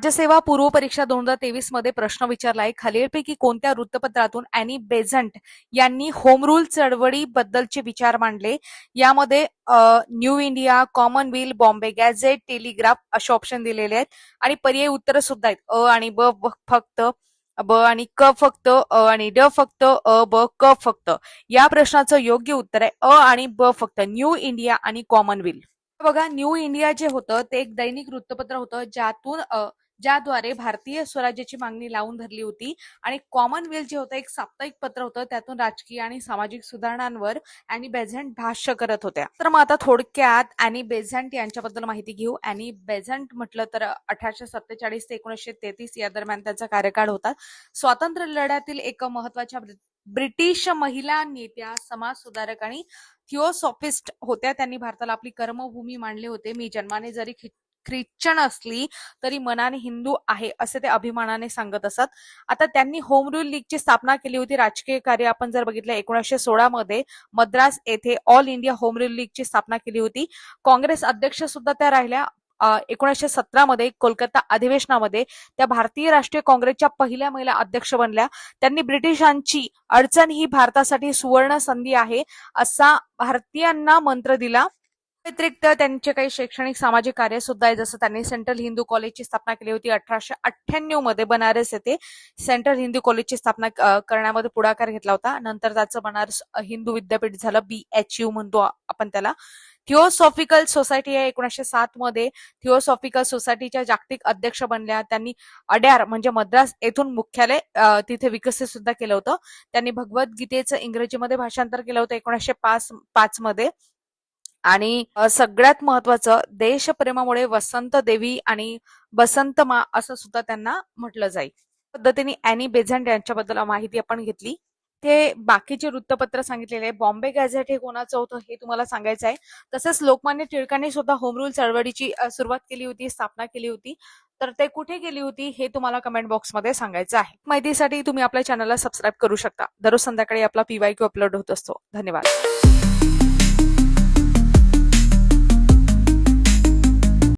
राज्यसेवा पूर्व परीक्षा 2023 मध्ये प्रश्न विचारलाय. खालीलपैकी कोणत्या वृत्तपत्रातून अॅनी बेझंट यांनी होम रूल चळवळीबद्दलचे विचार मांडले? यामध्ये new India, Commonwealth, Bombay gadget, telegraph असे ऑप्शन दिलेले आहेत आणि पर्यायी उत्तर सुद्धा आहेत. अ आणि फक्त, ब आणि क फक्त, अ आणि ड फक्त, अ ब क फक्त. या प्रश्नाचं योग्य उत्तर आहे अ आणि ब फक्त, न्यू इंडिया आणि कॉमनवेल्थ. बघा, न्यू इंडिया जे होतं ते एक दैनिक वृत्तपत्र होतं ज्याद्वारे भारतीय स्वराज्याची मागणी लावून धरली होती. आणि कॉमनवेल्थ जे होतं एक साप्ताहिक पत्र होतं, त्यातून राजकीय आणि सामाजिक सुधारणांवर अॅनी बेझंट भाष्य करत होत्या. तर मग आता थोडक्यात अॅनी बेझंट यांच्याबद्दल माहिती घेऊ. अॅनी बेझंट म्हटलं तर 1847 ते 1933 या दरम्यान त्यांचा कार्यकाळ होता. स्वातंत्र्य लढ्यातील एक महत्वाच्या ब्रिटिश महिला नेत्या, समाज सुधारक आणि थिओसॉफिस्ट होत्या. त्यांनी भारताला आपली कर्मभूमी मानले होते. मी जन्माने जरी ख्रिश्चन असली तरी मनाने हिंदू आहे असे ते अभिमानाने सांगत असत. आता त्यांनी होम रूल लीगची स्थापना केली होती. राजकीय कार्य आपण जर बघितलं, 1916 मध्ये मद्रास येथे ऑल इंडिया होम रूल लीगची स्थापना केली होती. काँग्रेस अध्यक्ष सुद्धा त्या राहिल्या. 1917 मध्ये कोलकाता अधिवेशनामध्ये त्या भारतीय राष्ट्रीय काँग्रेसच्या पहिल्या महिला अध्यक्ष बनल्या. त्यांनी ब्रिटिशांची अडचण ही भारतासाठी सुवर्ण संधी आहे असा भारतीयांना मंत्र दिला. व्यतिरिक्त त्यांचे काही शैक्षणिक सामाजिक कार्य सुद्धा आहे. जसं त्यांनी सेंट्रल हिंदू कॉलेजची स्थापना केली होती 1898 मध्ये. बनारस येथे सेंट्रल हिंदू कॉलेजची स्थापना करण्यामध्ये पुढाकार घेतला होता. नंतर त्याचं बनारस हिंदू विद्यापीठ झालं, BHU म्हणतो आपण त्याला. थिओसॉफिकल सोसायटी आहे 1907 मध्ये. थिओसॉफिकल सोसायटीच्या जागतिक अध्यक्ष बनल्या. त्यांनी अड्यार म्हणजे मद्रास येथून मुख्यालय तिथे विकसित सुद्धा केलं होतं. त्यांनी भगवद्गीतेचं इंग्रजीमध्ये भाषांतर केलं होतं 1905 मध्ये. आणि सगळ्यात महत्वाचं, देशप्रेमामुळे वसंत देवी आणि बसंत मा असं सुद्धा त्यांना म्हटलं जाईल. पद्धतीने अॅनी बेझंट यांच्याबद्दल माहिती आपण घेतली. ते बाकीचे वृत्तपत्र सांगितलेले आहे. बॉम्बे गॅझेट हे कोणाचं होतं हे तुम्हाला सांगायचं आहे. तसंच लोकमान्य टिळकांनी सुद्धा होम रूल चळवळीची सुरुवात केली होती, स्थापना केली होती. तर ते कुठे केली होती हे तुम्हाला कमेंट बॉक्समध्ये सांगायचं आहे. माहितीसाठी तुम्ही आपल्या चॅनलला सबस्क्राईब करू शकता. दररोज संध्याकाळी आपला PYQ अपलोड होत असतो. धन्यवाद.